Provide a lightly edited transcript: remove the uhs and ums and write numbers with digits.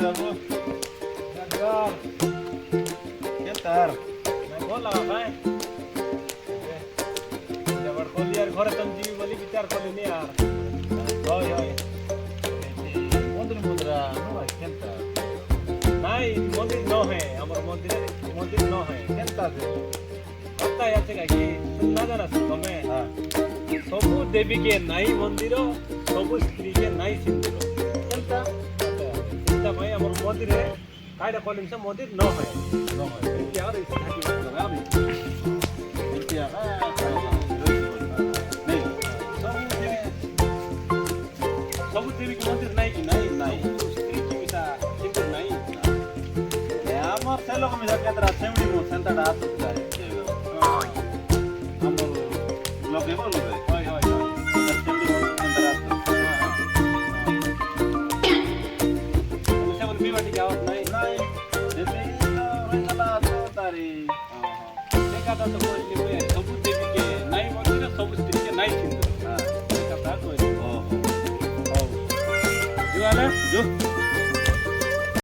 बाबू यार क्या तार मैं बोल रहा भाई जब कोली यार घरे तुम जीवी बोली विचार कोली नहीं यार होय होय मंदिर मुद्रा नो केंता नहीं मंदिर न है हमर मंदिर न है केंता से पता है अच्छा कि सुनना जाना तुम्हें हां सबु देवी के नाई मंदिर सबु स्त्री के नाई सिंदूर केंता चिंता भाई हमर मंदिर है कायदा कॉलिंग से मंदिर न है यार इस थाकी बात लगा अभी क्या नहीं सबु देवी के मंदिर नहीं कि नहीं नहीं स्त्री की मिसा सिंदूर नहीं আমার ছেলে কমি কেতরা সেমডি মো সেন্টারটা আসছে আমার লোকে বলবে होय होय সেমডি মো সেন্টার আসছে उसे बोल बीमारी का आवाज नहीं নাই যদি রইলা তো তারি देखा तो कोई